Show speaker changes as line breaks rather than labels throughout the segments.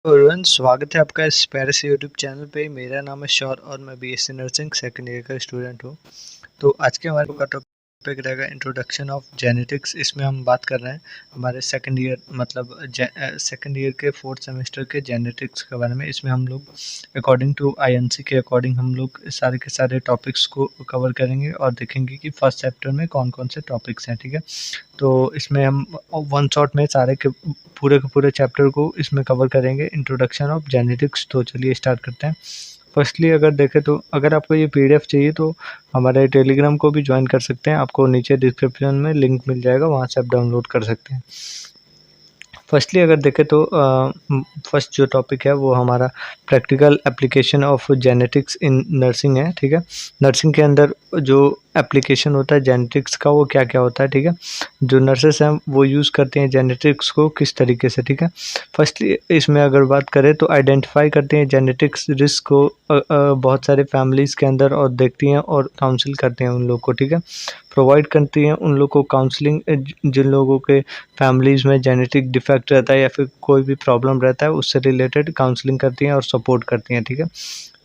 Everyone, स्वागत है आपका इस प्यारे से यूट्यूब चैनल पे। मेरा नाम है शौर और मैं बीएससी नर्सिंग सेकंड ईयर का स्टूडेंट हूँ। तो आज के हमारे का टॉपिक रहेगा इंट्रोडक्शन ऑफ जेनेटिक्स। इसमें हम बात कर रहे हैं हमारे सेकंड ईयर मतलब सेकंड ईयर के फोर्थ सेमेस्टर के जेनेटिक्स के बारे में। इसमें हम लोग अकॉर्डिंग टू आईएनसी के अकॉर्डिंग हम लोग सारे के सारे टॉपिक्स को कवर करेंगे और देखेंगे कि फर्स्ट चैप्टर में कौन कौन से टॉपिक्स हैं। ठीक है, तो इसमें हम वन शॉट में सारे के पूरे चैप्टर को इसमें कवर करेंगे, इंट्रोडक्शन ऑफ जेनेटिक्स। तो चलिए स्टार्ट करते हैं। फर्स्टली अगर देखें तो अगर आपको ये पीडीएफ चाहिए तो हमारे टेलीग्राम को भी ज्वाइन कर सकते हैं। आपको नीचे डिस्क्रिप्शन में लिंक मिल जाएगा, वहाँ से आप डाउनलोड कर सकते हैं। फर्स्टली अगर देखें तो फर्स्ट जो टॉपिक है वो हमारा practical application of genetics in nursing है। ठीक है, नर्सिंग के अंदर जो एप्लीकेशन होता है जेनेटिक्स का वो क्या क्या होता है। ठीक है, जो नर्सेस हैं वो यूज़ करते हैं जेनेटिक्स को किस तरीके से। ठीक है, फर्स्टली इसमें अगर बात करें तो आइडेंटिफाई करते हैं जेनेटिक्स रिस्क को बहुत सारे फैमिलीज़ के अंदर और देखती हैं और काउंसिल करते हैं उन लोग को। ठीक है, प्रोवाइड करती हैं उन लोग को काउंसलिंग जिन लोगों के फैमिलीज़ में जेनेटिक डिफेक्ट रहता है या फिर कोई भी प्रॉब्लम रहता है उससे रिलेटेड काउंसलिंग करती हैं और सपोर्ट करती हैं। ठीक है,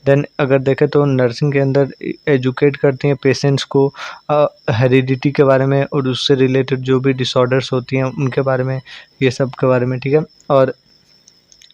देन अगर देखें तो नर्सिंग के अंदर एजुकेट करती हैं पेशेंट्स को हेरिडिटी के बारे में और उससे रिलेटेड जो भी डिसऑर्डर्स होती हैं उनके बारे में, ये सब के बारे में। ठीक है, और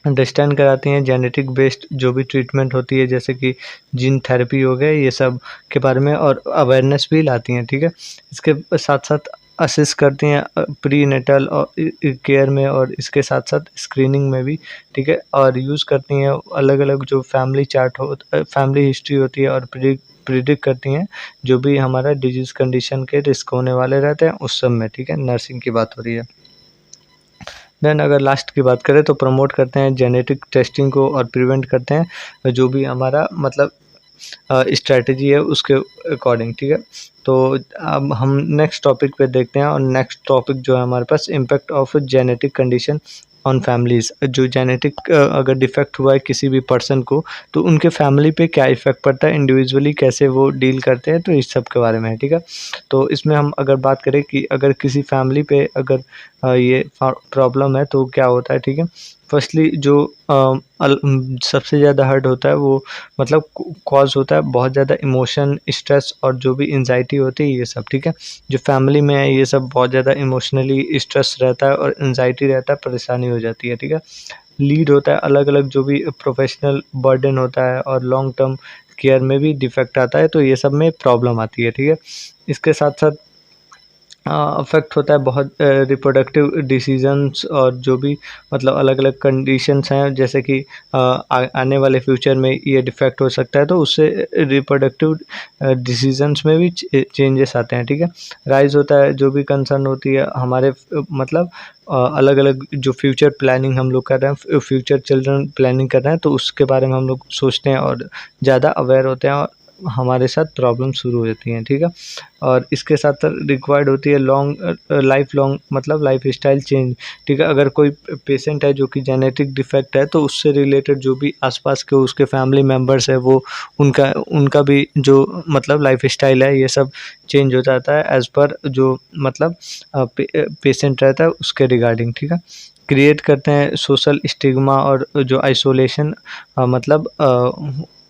अंडरस्टैंड कराती हैं जेनेटिक बेस्ड जो भी ट्रीटमेंट होती है, जैसे कि जीन थेरेपी हो गया, ये सब के बारे में और अवेयरनेस भी लाती हैं। ठीक है, इसके साथ साथ असिस्ट करती हैं प्री नेटल और केयर में और इसके साथ साथ स्क्रीनिंग में भी। ठीक है, और यूज़ करती हैं अलग अलग जो फैमिली चार्ट हो फैमिली हिस्ट्री होती है और प्रिडिक्ट करती हैं जो भी हमारा डिजीज़ कंडीशन के रिस्क होने वाले रहते हैं उस सब में। ठीक है, नर्सिंग की बात हो रही है। देन अगर लास्ट की बात करें तो प्रमोट करते हैं जेनेटिक टेस्टिंग को और प्रिवेंट करते हैं जो भी हमारा मतलब स्ट्रैटेजी है उसके अकॉर्डिंग। ठीक है, तो अब हम नेक्स्ट टॉपिक पे देखते हैं और नेक्स्ट टॉपिक जो है हमारे पास impact of genetic condition on families. जो जेनेटिक अगर डिफेक्ट हुआ है किसी भी पर्सन को तो उनके फैमिली पे क्या इफ़ेक्ट पड़ता है, इंडिविजुअली कैसे वो डील करते हैं, तो इस सब के बारे में है। ठीक है, तो इसमें हम अगर बात करें कि अगर किसी फैमिली पे अगर ये प्रॉब्लम है तो क्या होता है। ठीक है, फर्स्टली जो सबसे ज़्यादा हर्ट होता है वो मतलब कॉज होता है बहुत ज़्यादा इमोशन, स्ट्रेस और जो भी एंजाइटी होती है ये सब। ठीक है, जो फैमिली में है ये सब बहुत ज़्यादा इमोशनली स्ट्रेस रहता है और एंजाइटी रहता है, परेशानी हो जाती है। ठीक है, लीड होता है अलग अलग जो भी प्रोफेशनल बर्डन होता है और लॉन्ग टर्म केयर में भी डिफेक्ट आता है, तो ये सब में प्रॉब्लम आती है। ठीक है, इसके साथ साथ अफ़ेक्ट होता है बहुत रिप्रोडक्टिव डिसीज़न्स और जो भी मतलब अलग-अलग कंडीशंस हैं, जैसे कि आने वाले फ्यूचर में ये डिफेक्ट हो सकता है, तो उससे रिप्रोडक्टिव डिसीज़न्स में भी चेंजेस आते हैं। ठीक है, राइज़ होता है जो भी कंसर्न होती है हमारे मतलब अलग-अलग जो फ्यूचर प्लानिंग हम लोग कर रहे हैं, फ्यूचर चिल्ड्रन प्लानिंग कर रहे हैं, तो उसके बारे में हम लोग सोचते हैं और ज़्यादा अवेयर होते हैं और हमारे साथ प्रॉब्लम शुरू हो जाती हैं। ठीक है, और इसके साथ रिक्वायर्ड होती है लॉन्ग लाइफ लॉन्ग मतलब लाइफ स्टाइल चेंज। ठीक है, अगर कोई पेशेंट है जो कि जेनेटिक डिफेक्ट है तो उससे रिलेटेड जो भी आसपास के उसके फैमिली मेम्बर्स है वो उनका उनका भी जो मतलब लाइफ स्टाइल है ये सब चेंज हो जाता है एज़ पर जो मतलब पेशेंट रहता है उसके रिगार्डिंग। ठीक है, क्रिएट करते हैं सोशल स्टिग्मा और जो आइसोलेशन मतलब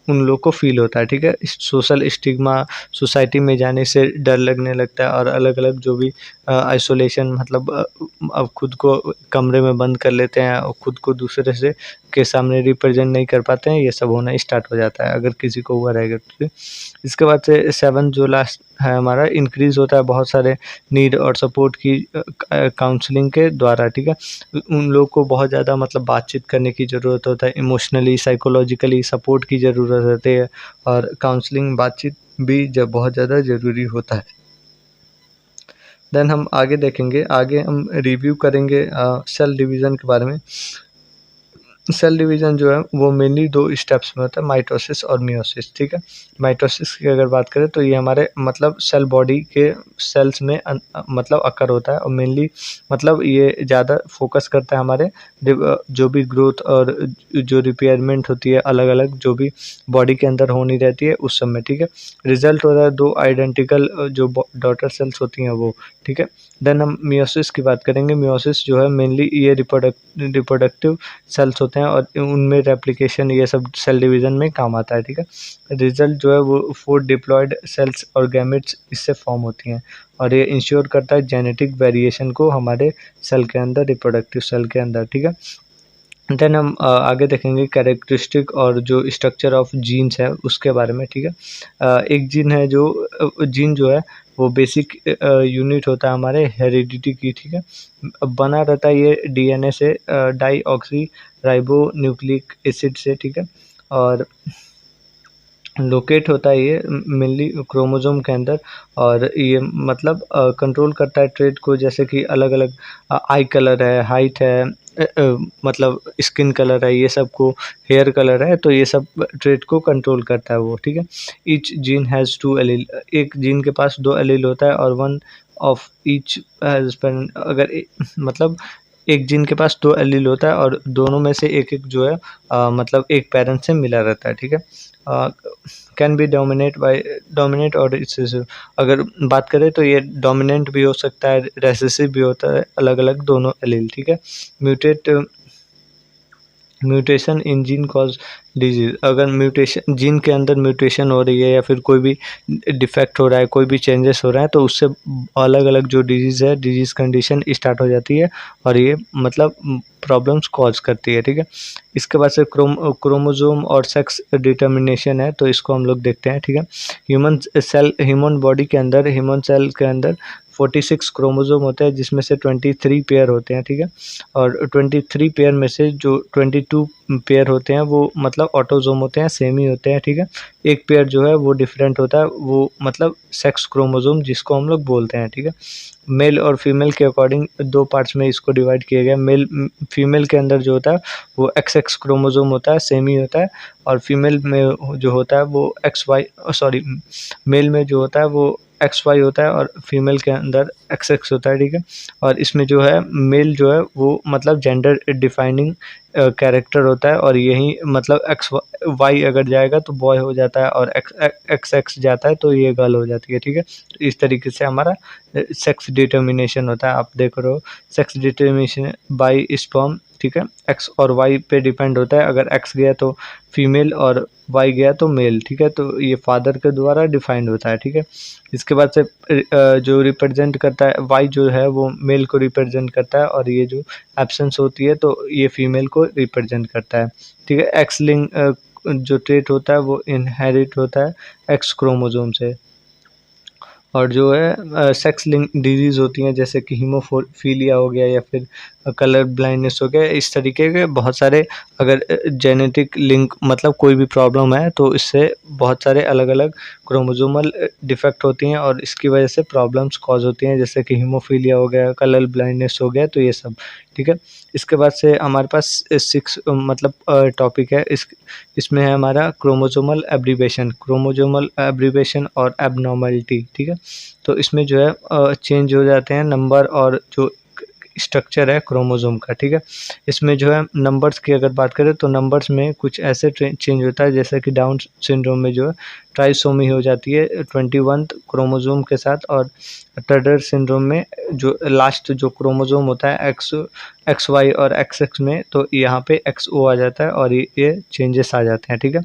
उन लोग को फ़ील होता है। ठीक है, सोशल स्टिग्मा सोसाइटी में जाने से डर लगने लगता है और अलग-अलग जो भी आइसोलेशन मतलब अब खुद को कमरे में बंद कर लेते हैं और खुद को दूसरे से के सामने रिप्रेजेंट नहीं कर पाते हैं, ये सब होना स्टार्ट हो जाता है अगर किसी को हुआ रहेगा तो। इसके बाद से 7 जो लास्ट है हमारा इंक्रीज़ होता है बहुत सारे नीड और सपोर्ट की काउंसलिंग के द्वारा। ठीक है, उन लोग को बहुत ज़्यादा मतलब बातचीत करने की ज़रूरत होता है, इमोशनली, साइकोलॉजिकली सपोर्ट की ज़रूरत रहती है और काउंसलिंग बातचीत भी जब बहुत ज़्यादा ज़रूरी होता है। देन हम आगे देखेंगे, आगे हम रिव्यू करेंगे सेल डिवीज़न के बारे में। सेल डिवीज़न जो है वो मेनली 2 स्टेप्स में होता है, माइटोसिस और मियोसिस। ठीक है, माइटोसिस की अगर बात करें तो ये हमारे मतलब सेल बॉडी के सेल्स में मतलब अकर होता है और मेनली मतलब ये ज़्यादा फोकस करता है हमारे जो भी ग्रोथ और जो रिपेयरमेंट होती है अलग-अलग जो भी बॉडी के अंदर होनी रहती है उस सब में। ठीक है, रिज़ल्ट होता है 2 आइडेंटिकल जो डॉटर सेल्स होती हैं वो। ठीक है। देन हम मियोसिस की बात करेंगे। मियोसिस जो है मेनली ये रिप्रोडक्टिव सेल्स होते हैं और उनमें रेप्लिकेशन ये सब सेल डिवीज़न में काम आता है, ठीक है। रिज़ल्ट जो है वो 4 डिप्लॉयड सेल्स और गैमेट्स इससे फॉर्म होती हैं और ये इंश्योर करता है जेनेटिक वेरिएशन को हमारे सेल के अंदर, रिप्रोडक्टिव सेल के अंदर, ठीक है। देन हम आगे देखेंगे कैरेक्टरिस्टिक और जो स्ट्रक्चर ऑफ जीन्स है उसके बारे में, ठीक है। एक जीन है जो जीन जो है वो बेसिक यूनिट होता है हमारे हेरिडिटी की, ठीक है। बना रहता है ये डीएनए से डाईऑक्सी राइबो न्यूक्लिक एसिड से, ठीक है। और लोकेट होता है ये मेनली क्रोमोसोम के अंदर और ये मतलब कंट्रोल करता है ट्रेट को, जैसे कि अलग अलग आई कलर है, हाइट है, मतलब स्किन कलर है, ये सब को, हेयर कलर है, तो ये सब ट्रेट को कंट्रोल करता है वो, ठीक है। ईच जीन हैज़ 2 एलील, एक जीन के पास 2 एलील होता है और one of each has parent, मतलब एक जीन के पास 2 एलील होता है और दोनों में से एक-एक जो है मतलब एक पेरेंट से मिला रहता है, ठीक है। कैन बी डोमिनेट और रिसेसिव, अगर बात करें तो ये डोमिनेंट भी हो सकता है, रिसेसिव भी होता है, अलग-अलग दोनों एलील, ठीक है। Mutation in gene cause disease, अगर म्यूटेशन जीन के अंदर म्यूटेशन हो रही है या फिर कोई भी डिफेक्ट हो रहा है, कोई भी चेंजेस हो रहा है, तो उससे अलग-अलग जो डिजीज़ है, डिजीज़ कंडीशन स्टार्ट हो जाती है और ये मतलब प्रॉब्लम्स कॉज करती है, ठीक है। इसके बाद से क्रोमोसोम और सेक्स डिटर्मिनेशन है, तो इसको हम लोग देखते हैं, ठीक है। ह्यूमन बॉडी के अंदर, ह्यूमन सेल के अंदर 46 क्रोमोसोम होते हैं जिसमें से 23 पेयर होते हैं, ठीक है। और 23 पेयर में से जो 22 पेयर होते हैं वो मतलब ऑटोसोम होते हैं, सेम ही होते हैं, ठीक है। एक पेयर जो है वो डिफरेंट होता है, वो मतलब सेक्स क्रोमोसोम जिसको हम लोग बोलते हैं, ठीक है। मेल और फीमेल के अकॉर्डिंग 2 पार्ट्स में इसको डिवाइड किया गया। फीमेल के अंदर जो होता है वो XX क्रोमोसोम होता है, सेम ही होता है, और फीमेल में जो होता है वो मेल में जो होता है वो XY होता है और फीमेल के अंदर XX होता है, ठीक है। और इसमें जो है मेल जो है वो मतलब जेंडर डिफाइनिंग कैरेक्टर होता है और यही मतलब XY अगर जाएगा तो बॉय हो जाता है और XX जाता है तो ये गर्ल हो जाती है, ठीक है। तो इस तरीके से हमारा सेक्स डिटर्मिनेशन होता है। आप देख रहे हो सेक्स डिटर्मिनेशन बाय स्पर्म, ठीक है। X और Y पे डिपेंड होता है, अगर X गया तो फीमेल और Y गया तो मेल, ठीक है। तो ये फादर के द्वारा डिफाइंड होता है, ठीक है। इसके बाद से जो रिप्रेजेंट करता है Y जो है वो मेल को रिप्रेजेंट करता है और ये जो एब्सेंस होती है तो ये फीमेल को रिप्रेजेंट करता है, ठीक है। एक्स लिंक जो ट्रेट होता है वो इनहेरिट होता है X क्रोमोसोम से। और जो है सेक्स लिंक डिजीज़ होती हैं जैसे कि हीमोफीलिया हो गया या फिर कलर ब्लाइंडनेस हो गया, इस तरीके के बहुत सारे अगर जेनेटिक लिंक मतलब कोई भी प्रॉब्लम है तो इससे बहुत सारे अलग-अलग क्रोमोसोमल डिफेक्ट होती हैं और इसकी वजह से प्रॉब्लम्स कॉज़ होती हैं, जैसे कि हीमोफीलिया हो गया, कलर ब्लाइंडनेस हो गया, तो ये सब, ठीक है। इसके बाद से हमारे पास 6 मतलब टॉपिक है, इसमें है हमारा क्रोमोसोमल एब्रीवेशन और एब्नॉर्मैलिटी, ठीक है। तो इसमें जो है चेंज हो जाते हैं नंबर और जो स्ट्रक्चर है क्रोमोसोम का, ठीक है। इसमें जो है नंबर्स की अगर बात करें तो नंबर्स में कुछ ऐसे चेंज होता है जैसे कि डाउन सिंड्रोम में जो है ट्राइसोमी हो जाती है 21 क्रोमोसोम के साथ, और टर्नर सिंड्रोम में जो लास्ट जो क्रोमोसोम होता है XY और XX में, तो यहाँ पे XO आ जाता है और ये चेंजेस आ जाते हैं, ठीक है।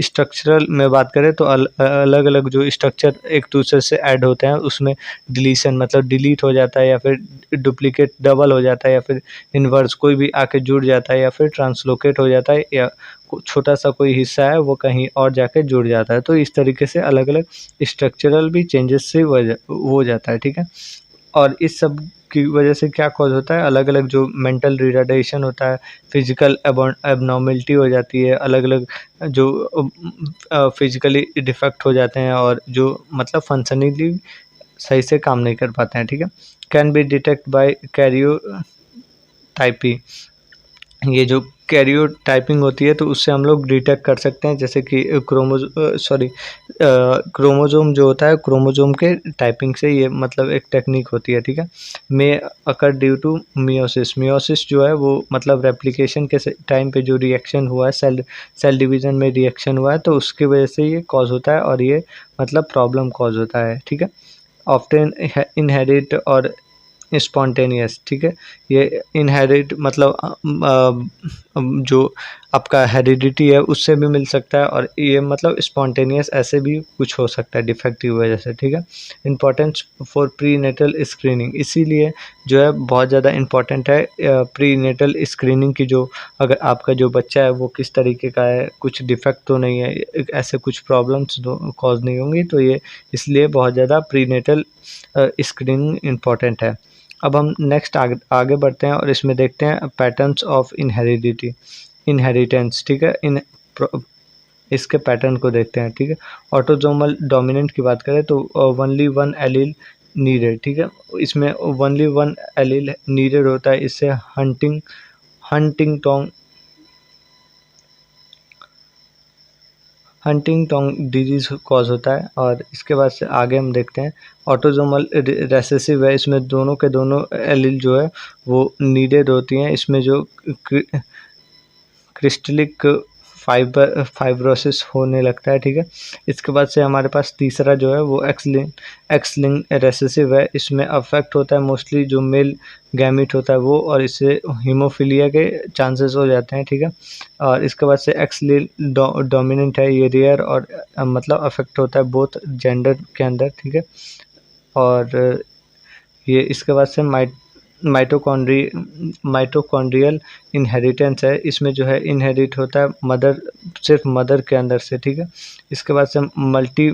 स्ट्रक्चरल में बात करें तो अलग-अलग जो स्ट्रक्चर एक दूसरे से ऐड होते हैं उसमें डिलीशन मतलब डिलीट हो जाता है या फिर डुप्लीकेट डबल हो जाता है या फिर इन्वर्स कोई भी आके जुड़ जाता है या फिर ट्रांसलोकेट हो जाता है या छोटा सा कोई हिस्सा है वो कहीं और जाके जुड़ जाता है। तो इस तरीके से अलग-अलग स्ट्रक्चरल भी चेंजेस से हो जाता है, ठीक है। और इस सब की वजह से क्या कॉज़ होता है, अलग-अलग जो मेंटल रिटार्डेशन होता है, फिज़िकल एबनॉर्मैलिटी हो जाती है, अलग-अलग जो फिज़िकली डिफेक्ट हो जाते हैं और जो मतलब फंक्शनली सही से काम नहीं कर पाते हैं, ठीक है। कैन बी डिटेक्ट बाय कैरियोटाइपी, ये जो कैरियोटाइपिंग होती है तो उससे हम लोग डिटेक्ट कर सकते हैं, जैसे कि क्रोमोसोम जो होता है क्रोमोसोम के टाइपिंग से, ये मतलब एक टेक्निक होती है, ठीक है। मे अकर ड्यू टू मियोसिस जो है वो मतलब रेप्लिकेशन के टाइम पे जो रिएक्शन हुआ है सेल डिवीज़न में रिएक्शन हुआ है तो उसकी वजह से ये कॉज़ होता है और ये मतलब प्रॉब्लम कॉज़ होता है, ठीक है। ऑफ्टन इनहेरिट और स्पॉन्टेनियस, ठीक है। ये इनहेरिट मतलब जो आपका हेरिडिटी है उससे भी मिल सकता है, और ये मतलब स्पॉन्टेनियस ऐसे भी कुछ हो सकता है डिफेक्ट की वजह से, ठीक है। Importance for prenatal screening, इसीलिए जो है बहुत ज़्यादा इम्पॉर्टेंट है प्री नेटल स्क्रीनिंग की। जो अगर आपका जो बच्चा है वो किस तरीके का है, कुछ डिफेक्ट तो नहीं है, ऐसे कुछ प्रॉब्लम्स कॉज नहीं होंगी, तो ये इसलिए बहुत ज़्यादा प्री नेटल स्क्रीनिंग इम्पॉर्टेंट है। अब हम नेक्स्ट आगे बढ़ते हैं और इसमें देखते हैं पैटर्न्स ऑफ इनहेरिटेंस, ठीक है। इसके पैटर्न को देखते हैं, ठीक है। ऑटोसोमल डोमिनेंट की बात करें तो ओनली वन एलील नीडेड, ठीक है। इसमें ओनली वन एलील नीडेड होता है, इससे हंटिंगटन डिजीज कॉज होता है। और इसके बाद से आगे हम देखते हैं ऑटोसोमल रेसेसिव है, इसमें दोनों के दोनों एलील जो है वो नीडेड होती हैं। इसमें जो क्रिस्टलिक फाइब्रोसिस होने लगता है, ठीक है। इसके बाद से हमारे पास तीसरा जो है वो एक्स लिंक रेसेसिव है, इसमें अफेक्ट होता है मोस्टली जो मेल गैमिट होता है वो, और इससे हीमोफीलिया के चांसेस हो जाते हैं, ठीक है। और इसके बाद से एक्स लिंक डोमिनेंट है, ये रेयर और मतलब अफेक्ट होता है बोथ जेंडर के अंदर, ठीक है। और ये इसके बाद से माइटोकॉन्ड्रियल इनहेरिटेंस है, इसमें जो है इनहेरिट होता है सिर्फ मदर के अंदर से, ठीक है। इसके बाद से मल्टी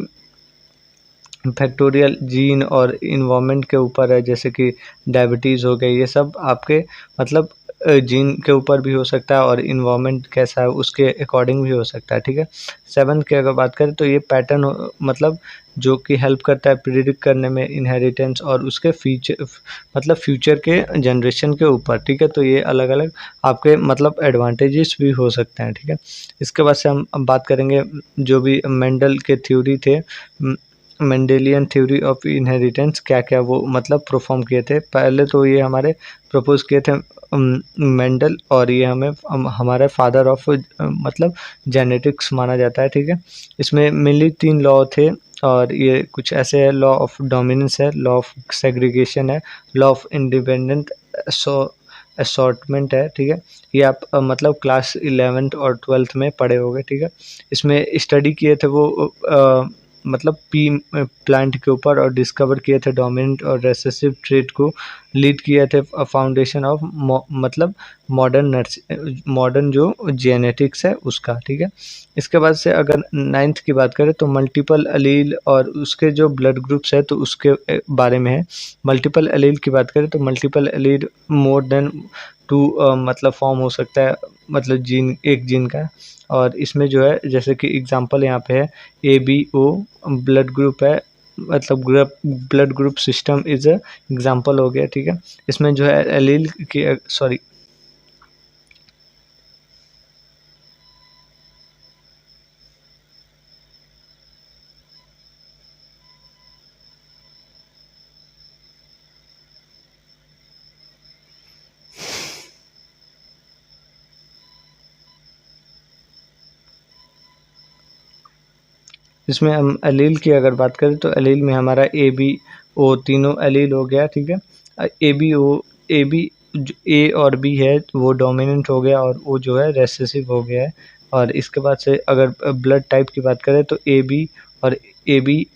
फैक्टोरियल जीन और इन्वायरमेंट के ऊपर है, जैसे कि डायबिटीज़ हो गई, ये सब आपके मतलब जीन के ऊपर भी हो सकता है और इन्वायरमेंट कैसा है उसके अकॉर्डिंग भी हो सकता है, ठीक है। 7th की अगर बात करें तो ये पैटर्न मतलब जो कि हेल्प करता है प्रिडिक्ट करने में इनहेरिटेंस और उसके फ्यूचर के जनरेशन के ऊपर, ठीक है। तो ये अलग अलग आपके मतलब एडवांटेजेस भी हो सकते हैं, ठीक है। इसके बाद से हम बात करेंगे जो भी मेंडल के थ्योरी थे, मेंडेलियन थ्योरी ऑफ इनहेरिटेंस क्या क्या वो मतलब परफॉर्म किए थे। पहले तो ये हमारे प्रपोज किए थे मेंडल, और ये हमारे फादर ऑफ मतलब जेनेटिक्स माना जाता है, ठीक है। इसमें मेनली 3 लॉ थे, और ये कुछ ऐसे है, लॉ ऑफ डोमिनेंस है, लॉ ऑफ सेग्रीगेशन है, लॉ ऑफ इंडिपेंडेंट असॉर्टमेंट है, ठीक है। ये आप मतलब क्लास 11th और 12th में पढ़े होंगे, ठीक है। इसमें स्टडी किए थे वो मतलब पी प्लांट के ऊपर, और डिस्कवर किए थे डोमिनेंट और रेसेसिव ट्रेट को, लीड किए थे फाउंडेशन ऑफ मतलब मॉडर्न जो जेनेटिक्स है उसका, ठीक है। इसके बाद से अगर 9th की बात करें तो मल्टीपल एलील और उसके जो ब्लड ग्रुप्स है तो उसके बारे में है। मल्टीपल एलील की बात करें तो मल्टीपल एलील मोर देन 2 मतलब फॉर्म हो सकता है, मतलब एक जीन का। और इसमें जो है जैसे कि एग्जांपल यहाँ पे है ABO ब्लड ग्रुप है, मतलब blood group system is a example हो गया, ठीक है। इसमें जो है एलील की सॉरी इसमें हम एलील की अगर बात करें तो एलील में हमारा ABO तीनों एलील हो गया, ठीक है। AB A और B है वो डोमिनेंट हो गया, और वो जो है रेसेसिव हो गया है। और इसके बाद से अगर ब्लड टाइप की बात करें तो AB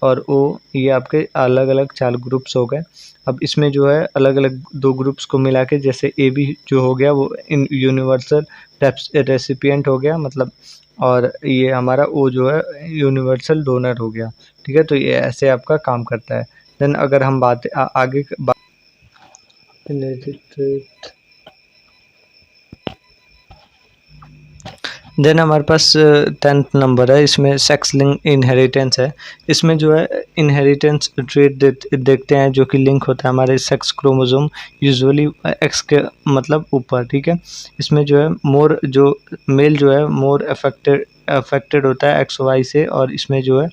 और O ये आपके अलग अलग 4 ग्रुप्स हो गए। अब इसमें जो है अलग अलग 2 ग्रुप्स को मिला के, जैसे AB जो हो गया वो यूनिवर्सल रेसिपिएंट हो गया मतलब, और ये हमारा O जो है यूनिवर्सल डोनर हो गया, ठीक है। तो ये ऐसे आपका काम करता है। देन अगर हम आगे देन हमारे पास 10th नंबर है, इसमें सेक्स लिंक इनहेरिटेंस है। इसमें जो है इनहेरिटेंस ट्रेट देखते हैं जो कि लिंक होता है हमारे सेक्स क्रोमोसोम यूजुअली एक्स के मतलब ऊपर, ठीक है। इसमें जो है मोर जो मेल जो है मोर अफेक्टेड होता है XY से, और इसमें जो है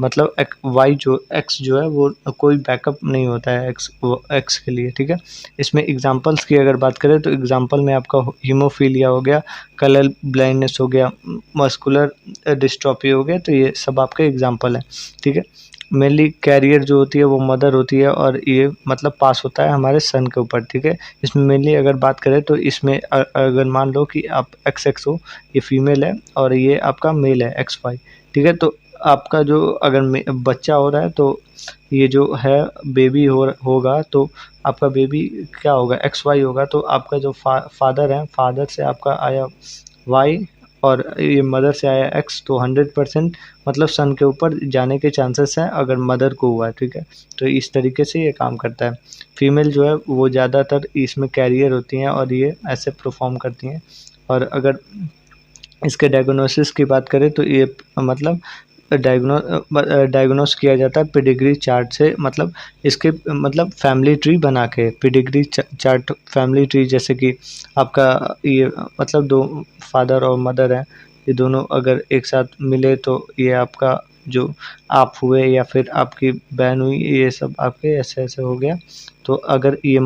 मतलब एक्स जो है वो कोई बैकअप नहीं होता है एक्स के लिए, ठीक है। इसमें एग्जांपल्स की अगर बात करें तो एग्जांपल में आपका हीमोफीलिया हो गया, कलर ब्लाइंडनेस हो गया, मस्कुलर डिस्ट्रॉफी हो गया, तो ये सब आपके एग्जांपल हैं, ठीक है। मेनली कैरियर जो होती है वो मदर होती है और ये मतलब पास होता है हमारे सन के ऊपर, ठीक है। इसमें मेनली अगर बात करें तो इसमें अगर मान लो कि आप XX हो, ये फीमेल है और ये आपका मेल है XY, ठीक है। तो आपका जो अगर बच्चा हो रहा है तो ये जो है बेबी होगा तो आपका बेबी क्या होगा, XY होगा। तो आपका जो फादर है, फादर से आपका आया Y और ये मदर से आया X, तो 100% मतलब सन के ऊपर जाने के चांसेस हैं अगर मदर को हुआ है, ठीक है। तो इस तरीके से ये काम करता है। फीमेल जो है वो ज़्यादातर इसमें कैरियर होती हैं और ये ऐसे परफॉर्म करती हैं। और अगर इसके डायग्नोसिस की बात करें तो ये मतलब डायग्नोस किया जाता है पेडिग्री चार्ट से, मतलब इसके मतलब फैमिली ट्री बना के पेडिग्री चार्ट, फैमिली ट्री जैसे कि आपका ये मतलब दो फादर और मदर हैं, ये दोनों अगर एक साथ मिले तो ये आपका जो आप हुए या फिर आपकी बहन हुई, ये सब आपके ऐसे ऐसे हो गया। तो अगर ये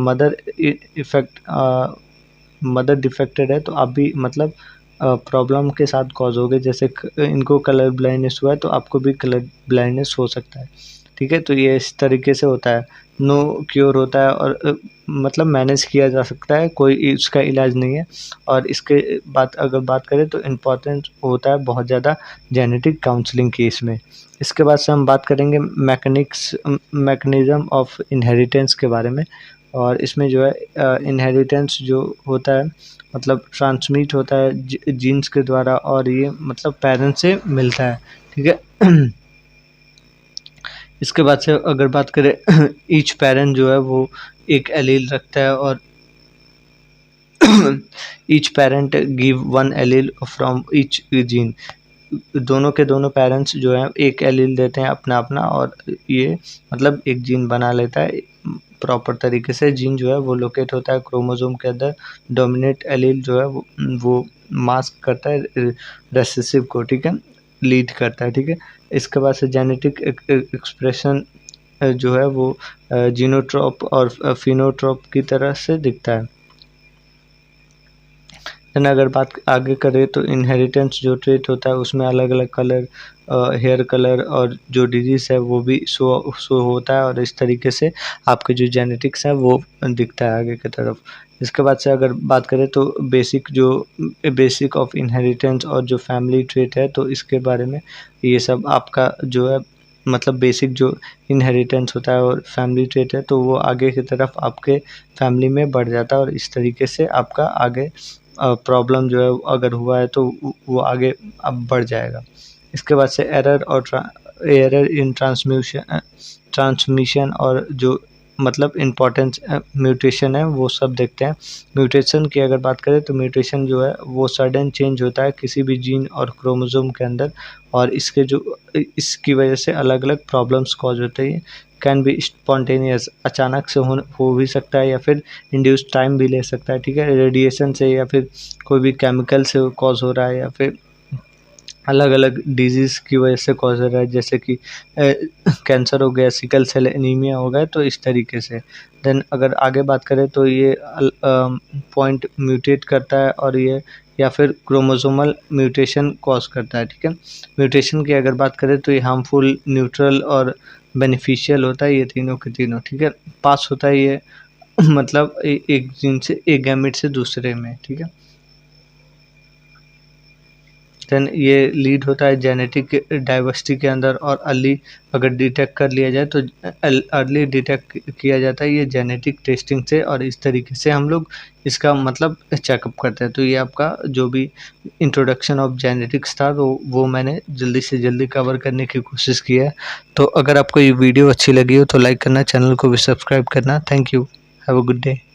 मदर डिफेक्टेड है तो आप भी मतलब प्रॉब्लम के साथ कॉज होगे। जैसे इनको कलर ब्लाइंडनेस हुआ है तो आपको भी कलर ब्लाइंडनेस हो सकता है, ठीक है। तो ये इस तरीके से होता है, नो क्योर होता है और मतलब मैनेज किया जा सकता है, कोई इसका इलाज नहीं है। और इसके अगर बात करें तो इम्पॉर्टेंट होता है बहुत ज़्यादा जेनेटिक काउंसलिंग की इसमें। इसके बाद से हम बात करेंगे मैकेनिज़्म ऑफ इनहेरिटेंस के बारे में। और इसमें जो है इनहेरिटेंस जो होता है मतलब ट्रांसमिट होता है जीन्स के द्वारा और ये मतलब पेरेंट्स से मिलता है, ठीक है। इसके बाद से अगर बात करें ईच पेरेंट जो है वो एक एलील रखता है और each parent give one allele from each gene. दोनों के दोनों पेरेंट्स जो हैं एक एलील देते हैं अपना अपना और ये मतलब एक जीन बना लेता है प्रॉपर तरीके से। जीन जो है वो लोकेट होता है क्रोमोसोम के अंदर, डोमिनेट एलील जो है वो मास्क करता है रेसेसिव को, ठीक है, लीड करता है, ठीक है। इसके बाद से जेनेटिक एक्सप्रेशन जो है वो जीनोट्रॉप और फिनोट्रॉप की तरह से दिखता है। देन अगर बात आगे करें तो इनहेरिटेंस जो ट्रेट होता है उसमें अलग अलग कलर, हेयर कलर और जो डिजीज़ है वो भी शो होता है और इस तरीके से आपके जो जेनेटिक्स है वो दिखता है आगे की तरफ। इसके बाद से अगर बात करें तो बेसिक ऑफ इनहेरिटेंस और जो फैमिली ट्रेट है तो इसके बारे में ये सब आपका जो है मतलब बेसिक जो इनहेरिटेंस होता है और फैमिली ट्रेट है तो वो आगे की तरफ आपके फैमिली में बढ़ जाता है और इस तरीके से आपका आगे प्रॉब्लम जो है अगर हुआ है तो वो आगे अब बढ़ जाएगा। इसके बाद से एरर इन ट्रांसमिशन और जो मतलब इम्पोर्टेंस म्यूटेशन है वो सब देखते हैं। म्यूटेशन की अगर बात करें तो म्यूटेशन जो है वो सडन चेंज होता है किसी भी जीन और क्रोमोसोम के अंदर और इसकी वजह से अलग अलग प्रॉब्लम्स कॉज होते हैं। कैन बी स्पॉन्टेनियस, अचानक से हो भी सकता है या फिर इंड्यूस टाइम भी ले सकता है, ठीक है। रेडिएशन से या फिर कोई भी केमिकल से कॉज हो रहा है या फिर अलग अलग डिजीज़ की वजह से कॉज हो रहा है, जैसे कि कैंसर हो गया, सिकल सेल एनीमिया हो गया, तो इस तरीके से। देन अगर आगे बात करें तो ये पॉइंट म्यूटेट करता है और ये या फिर क्रोमोसोमल म्यूटेशन कॉज करता है, ठीक है। म्यूटेशन की अगर बात करें तो ये हार्मफुल, न्यूट्रल और बेनिफिशियल होता है, ये तीनों के तीनों, ठीक है। पास होता है ये मतलब एक जीन से एक गैमेट से दूसरे में, ठीक है। देन ये लीड होता है जेनेटिक डाइवर्सिटी के अंदर और अर्ली अगर डिटेक्ट कर लिया जाए तो अर्ली डिटेक्ट किया जाता है ये जेनेटिक टेस्टिंग से और इस तरीके से हम लोग इसका मतलब चेकअप करते हैं। तो ये आपका जो भी इंट्रोडक्शन ऑफ जेनेटिक्स था तो वो मैंने जल्दी से जल्दी कवर करने की कोशिश की है। तो अगर आपको ये वीडियो अच्छी लगी हो तो लाइक करना, चैनल को भी सब्सक्राइब करना। Thank you, have a good day.